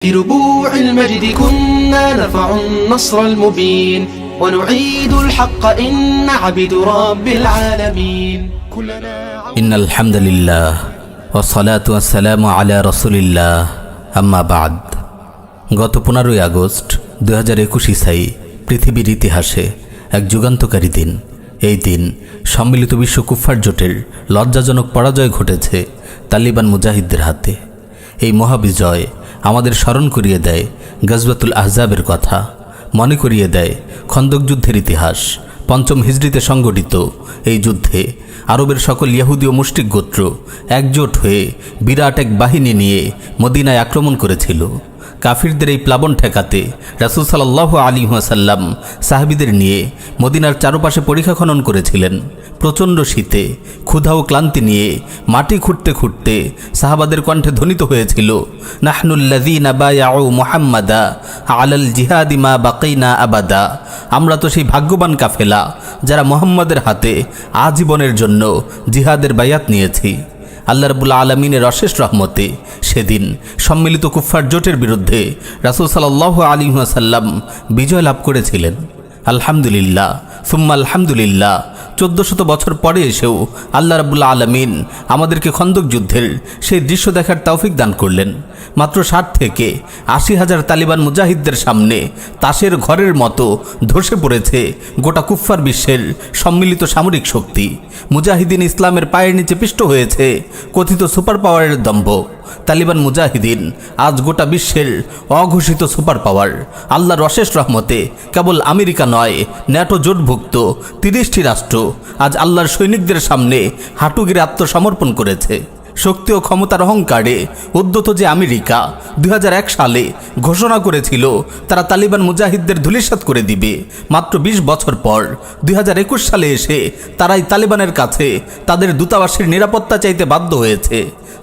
في ربوع المجد كنا نرفع النصر المبين ونعيد الحق إن عبد رب العالمين إن الحمد لله والصلاة والسلام على رسول الله أما بعد গত 15 আগস্ট 2021 ইসাই পৃথিবীর ইতিহাসে এক যুগান্তকারী দিন। এই দিন সম্মিলিত বিশ্ব কুফফার জোটের লজ্জাজনক পরাজয় ঘটেছে তালিবান মুজাহিদদের হাতে। এই মহাবিজয় আমাদের স্মরণ করিয়ে দেয় গজওয়াতুল আহজাবের কথা, মনে করিয়ে দেয় খন্দক যুদ্ধের ইতিহাস। 5ম হিজরিতে সংগঠিত এই যুদ্ধে আরবের সকল ইহুদি ও মুশরিক গোত্র একজোট হয়ে বিরাট এক বাহিনী নিয়ে মদিনায় আক্রমণ করেছিল। কাফিরদের এই প্লাবন ঠেকাতে রাসূল সাল্লাল্লাহু আলাইহি ওয়াসাল্লাম সাহাবীদের নিয়ে মদিনার চারপাশে পরিখা খনন করেছিলেন। প্রচণ্ড শীতে ক্ষুধা ও ক্লান্তি নিয়ে মাটি খুঁড়তে খুঁড়তে সাহাবাদের কণ্ঠে ধ্বনিত হয়েছিল, নাহনুল্লাযীনা বায়াউ মুহাম্মাদা আলাল জিহাদি মা বাকাইনা আবাদা। আমরা তো সেই ভাগ্যবান কাফেলা যারা মুহাম্মাদের হাতে আজীবনের জন্য জিহাদের বায়াত নিয়েছি। আল্লাহ রাব্বুল আলামিনের অশেষ রহমতে সেদিন সম্মিলিত কুফফার জোটের বিরুদ্ধে রাসূল সাল্লাল্লাহু আলাইহি ওয়াসাল্লাম বিজয় লাভ করেছিলেন। আলহামদুলিল্লাহ সুম্মা আলহামদুলিল্লাহ। 1400 বছর পরে এসেও আল্লাহ রাব্বুল আলামিন আমাদেরকে খন্দক যুদ্ধের সেই দৃশ্য দেখার তৌফিক দান করলেন। মাত্র 60 থেকে 80 হাজার তালিবান মুজাহিদদের সামনে তাসের ঘরের মতো ধসে পড়েছে গোটা কুফফার বিশ্বের সম্মিলিত সামরিক শক্তি। মুজাহিদিন ইসলামের পায়ের নিচে পিষ্ট হয়েছে কথিত সুপার পাওয়ারের দম্ভ। তালিবান মুজাহিদিন আজ গোটা বিশ্বের অঘোষিত সুপার পাওয়ার। আল্লাহর অশেষ রহমতে কেবল আমেরিকা নয়, ন্যাটো জোটভুক্ত 30টি রাষ্ট্র আজ আল্লাহর সৈনিকদের সামনে হাঁটুগেড়ে আত্মসমর্পণ করেছে। শক্তি ও ক্ষমতার অহংকারে উদ্যত যে আমেরিকা 2001 সালে ঘোষণা করেছিল তারা তালিবান মুজাহিদদের ধূলিসাৎ করে দিবে, মাত্র 20 বছর পর 2021 সালে এসে তারাই তালিবানের কাছে তাদের দূতাবাসের নিরাপত্তা চাইতে বাধ্য হয়েছে।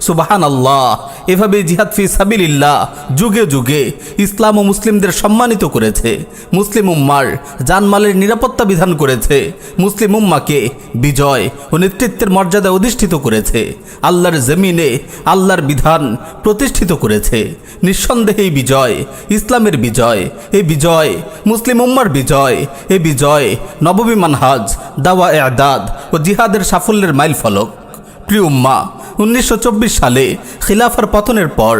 সুবহানাল্লাহ। এভাবে জিহাদ ফি সাবিলিল্লাহ যুগে যুগে ইসলাম ও মুসলিমদের সম্মানিত করেছে। মুসলিম উম্মার জানমালের নিরাপত্তা বিধান করেছে। মুসলিম উম্মাকে বিজয় ও নেতৃত্বের মর্যাদা অধিষ্ঠিত করেছে। আল্লাহর জমিনে আল্লাহর বিধান প্রতিষ্ঠিত করেছে। নিঃসন্দেহে এই বিজয় ইসলামের বিজয়, এই বিজয় মুসলিম উম্মার বিজয়, এই বিজয় নববী মানহাজ, দাওয়া ইআদাদ ও জিহাদের সাফল্যের মাইলফলক। প্রিয় উম্মা, 1924 সালে খিলাফার পতনের পর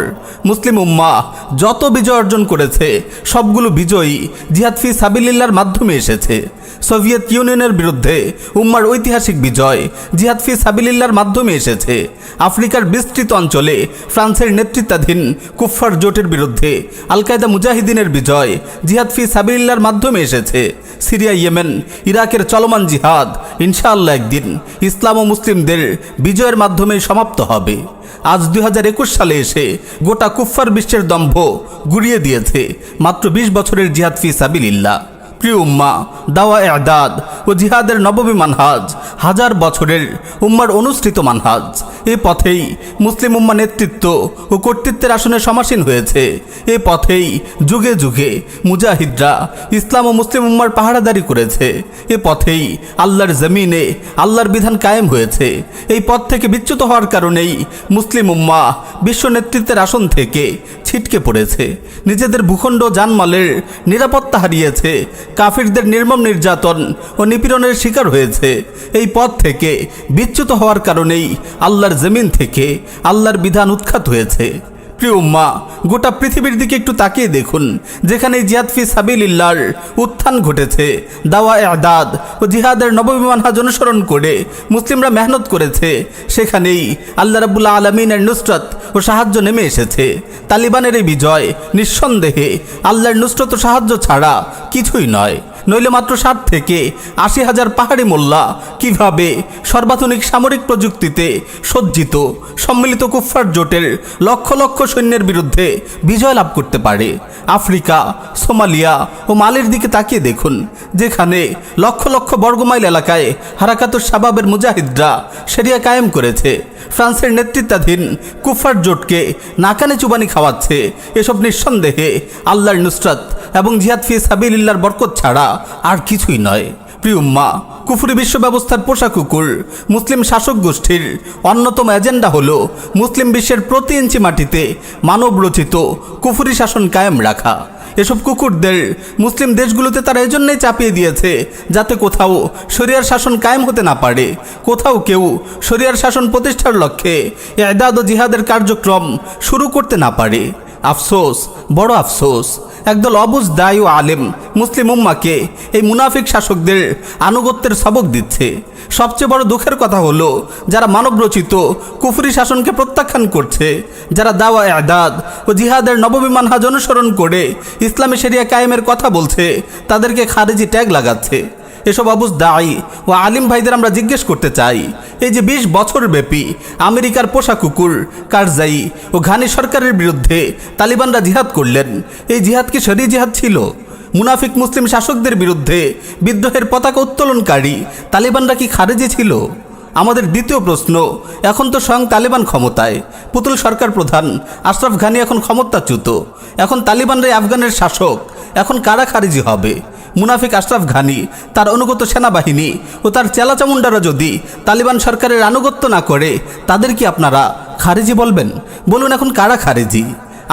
মুসলিম উম্মাহ যত বিজয় অর্জন করেছে সবগুলো বিজয়ী জিহাদ ফি সাবিলিল্লাহর মাধ্যমে এসেছে। সোভিয়েত ইউনিয়নের বিরুদ্ধে উম্মার ঐতিহাসিক বিজয় জিহাদ ফি সাবিলিল্লাহর মাধ্যমে এসেছে। আফ্রিকার বিস্তৃত অঞ্চলে ফ্রান্সের নেতৃত্বাধীন কুফফার জোটের বিরুদ্ধে আল কায়দা মুজাহিদিনের বিজয় জিহাদ ফি সাবিলিল্লাহর মাধ্যমে এসেছে। সিরিয়া, ইয়েমেন, ইরাকের চলমান জিহাদ ইনশাআল্লাহ একদিন ইসলাম ও মুসলিমদের বিজয়ের মাধ্যমে সমাপ্ত হবে। আজ 2021 সালে এসে গোটা কুফফার বিশ্বের দম্ভ গুড়িয়ে দিয়েছে মাত্র 20 বছরের জিহাদ ফি সাবিলিল্লাহ। প্রিয় উম্মা, দাওয়া ইআদাদ ও জিহাদের নববী মানহাজ হাজার বছরের উম্মার অনুসৃত মানহাজ। এ পথেই মুসলিম উম্মা নেতৃত্ব ও কর্তৃত্বের আসনে সমাসীন হয়েছে। এ পথেই যুগে যুগে মুজাহিদরা ইসলাম ও মুসলিম উম্মার পাহারাদারি করেছে। এ পথেই আল্লাহর জমিনে আল্লাহর বিধান কায়েম হয়েছে। এই পথ থেকে বিচ্যুত হওয়ার কারণেই মুসলিম উম্মা বিশ্ব নেতৃত্বের আসন থেকে ছিটকে পড়েছে। নিজেদের ভূখণ্ড জানমালের নিরাপত্তা হারিয়েছে। কাফিরদের নির্মম নির্যাতন ও নিপীড়নের শিকার হয়েছে। এই পথ থেকে বিচ্যুত হওয়ার কারণেই আল্লাহর জমিন থেকে আল্লাহর বিধান উৎখাত হয়েছে। প্রিয় উম্মা, গোটা পৃথিবীর দিকে একটু তাকিয়ে দেখুন, যেখানে জিহাদ ফি সাবিলিল্লাহর উত্থান ঘটেছে, দাওয়া ইআদাদ ও জিহাদের নববী মানহাজ অনুসরণ করে মুসলিমরা মেহনত করেছে, সেখানেই আল্লাহ রাব্বুল আলামিনের নুসরত ও সাহায্য নেমে এসেছে। তালিবানের এই বিজয় নিঃসন্দেহে আল্লাহর নুসরত ও সাহায্য ছাড়া কিছুই নয়। নইলে মাত্র 60 থেকে 80 হাজার পাহাড়ি মোল্লা কিভাবে সর্বাধুনিক সামরিক প্রযুক্তিতে সজ্জিত সম্মিলিত কুফফার জোটের লক্ষ লক্ষ সৈন্যের বিরুদ্ধে বিজয় লাভ করতে পারে? আফ্রিকা, সোমালিয়া ও মালির দিকে তাকিয়ে দেখুন, যেখানে লক্ষ লক্ষ বর্গমাইল এলাকায় হারাকাতুশ শাবাবের মুজাহিদরা শরিয়া কায়েম করেছে। ফ্রান্সের নেতৃত্বাধীন কুফফার জোটকে নাকানে চুবানি খাওয়াচ্ছে। এসব নিঃসন্দেহে আল্লাহর নুসরত এবং জিহাদ ফি সাবিলিল্লাহর বরকত ছাড়া আর কিছুই নয়। প্রিয় উম্মাহ, কুফরি বিশ্ব ব্যবস্থার পোষা কুকুর মুসলিম শাসক গোষ্ঠীর অন্যতম এজেন্ডা হলো মুসলিম বিশ্বের প্রতি ইঞ্চি মাটিতে মানব রচিত কুফরি শাসন কায়েম রাখা। এসব কুকুরদের মুসলিম দেশগুলোতে তারা এজন্যই চাপিয়ে দিয়েছে যাতে কোথাও শরিয়ার শাসন কায়েম হতে না পারে, কোথাও কেউ শরিয়ার শাসন প্রতিষ্ঠার লক্ষ্যে ইদাদ ও জিহাদের কার্যক্রম শুরু করতে না পারে। আফসোস, বড় আফসোস, একদল অবুঝ দায়ী ও আলেম মুসলিম উম্মাকে এই মুনাফিক শাসকদের আনুগত্যের সবক দিচ্ছে। সবচেয়ে বড় দুঃখের কথা হলো যারা মানবরচিত কুফরি শাসনকে প্রত্যাখ্যান করছে, যারা দাওয়া ইদাদ ও জিহাদের নববী মানহাজ অনুসরণ করে ইসলামী শরিয়া কায়েমের কথা বলছে, তাদেরকে খারেজি ট্যাগ লাগাচ্ছে। এসব অবুঝ দায়ী ও আলিম ভাইদের আমরা জিজ্ঞেস করতে চাই, এই যে 20 বছর ব্যাপী আমেরিকার পোষা কুকুর কারজাই ও ঘানি সরকারের বিরুদ্ধে তালিবানরা জিহাদ করলেন, এই জিহাদ কি শরী জিহাদ ছিল? মুনাফিক মুসলিম শাসকদের বিরুদ্ধে বিদ্রোহের পতাকা উত্তোলনকারী তালিবানরা কি খারেজি ছিল? আমাদের দ্বিতীয় প্রশ্ন, এখন তো স্বয়ং তালিবান ক্ষমতায়, পুতুল সরকার প্রধান আশরাফ ঘানি এখন ক্ষমতাচ্যুত, এখন তালিবানরাই আফগানের শাসক, এখন কারা খারিজি হবে? মুনাফিক আশরাফ ঘানি, তার অনুগত সেনাবাহিনী ও তার চেলাচামুন্ডারা যদি তালিবান সরকারের আনুগত্য না করে, তাদের কি আপনারা খারিজি বলবেন? বলুন, এখন কারা খারিজি?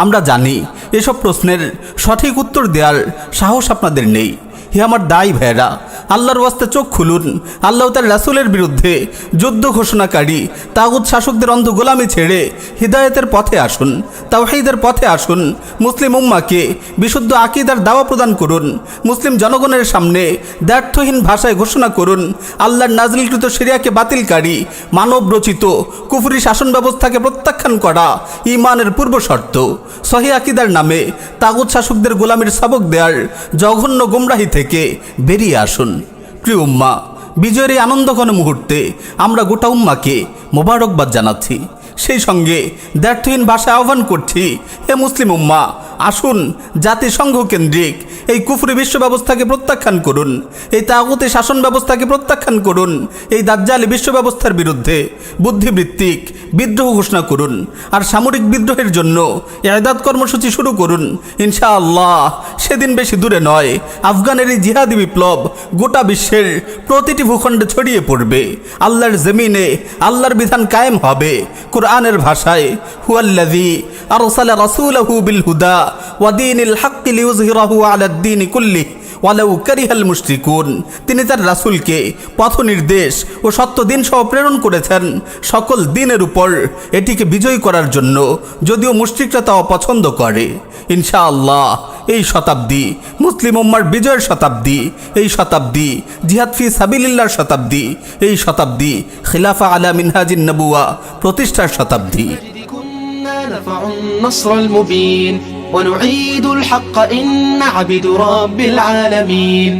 আমরা জানি এসব প্রশ্নের সঠিক উত্তর দেওয়ার সাহস আপনাদের নেই। হে আমার দায়ী ভাইয়েরা, আল্লাহর ওয়াস্তে চোখ খুলুন। আল্লাহ তার রাসূলের বিরুদ্ধে যুদ্ধ ঘোষণাকারী তাগুত শাসকদের অন্ধ গোলামি ছেড়ে হিদায়াতের পথে আসুন, তাওহীদের পথে আসুন। মুসলিম উম্মাকে বিশুদ্ধ আকীদার দাওয়া প্রদান করুন। মুসলিম জনগণের সামনে দ্ব্যর্থহীন ভাষায় ঘোষণা করুন, আল্লাহর নাজিলকৃত শরিয়াকে বাতিলকারী মানব রচিত কুফরি শাসন ব্যবস্থাকে প্রত্যাখ্যান করা ঈমানের পূর্ব শর্ত। সহিহ আকীদার নামে তাগুত শাসকদের গোলামির সবক দেওয়ার জঘন্য গোমরাহি থেকে বেরিয়ে আসুন। প্রিয় উম্মাহ, বিজয়ের এই আনন্দঘন মুহূর্তে আমরা গোটা উম্মাকে মোবারকবাদ জানাচ্ছি। সেই সঙ্গে দ্ব্যর্থহীন ভাষায় আহ্বান করছি, হে মুসলিম উম্মাহ, আসুন জাতিসংঘ কেন্দ্রিক এই কুফরি বিশ্ব ব্যবস্থাকে প্রত্যাখ্যান করুন, এই তাগুতি শাসন ব্যবস্থাকে প্রত্যাখ্যান করুন, এই দাজ্জালি বিশ্ব ব্যবস্থার বিরুদ্ধে বুদ্ধিবৃত্তিক বিদ্রোহ ঘোষণা করুন, আর সামরিক বিদ্রোহের জন্য ইদাদ কর্মসূচি শুরু করুন। ইনশাআল্লাহ সেদিন বেশি দূরে নয়, আফগানের এই জিহাদি বিপ্লব গোটা বিশ্বের প্রতিটি ভূখণ্ডে ছড়িয়ে পড়বে। আল্লাহর জমিনে আল্লাহর বিধান কায়েম হবে। কুরআনের ভাষায়, হুয়াল্লাযী আরসালা রাসূলাহু বিল হুদা ওয়া দীনিল হাক্কি লিইয়ুযহিরাহু আলাদ দীনি কুল্লিহি ওয়ালাউ কারিহাল মুশরিকুন। তিনি তার রাসূলকে পথ নির্দেশ ও সত্য দিন সহ প্রেরণ করেছেন সকল দিনের উপর, এটিকে বিজয়ী করার জন্য, যদিও মুশরিকরা তা অপছন্দ করে। ইনশাআল্লাহ এই শতাব্দী মুসলিম উম্মার বিজয়ের শতাব্দী, এই শতাব্দী জিহাদ ফি সাবিলিল্লাহর শতাব্দী, এই শতাব্দী খিলাফা আলা মিনহাজিন নবুয়া প্রতিষ্ঠার শতাব্দী। نرفع النصر المبين ونعيد الحق إن عبد رب العالمين.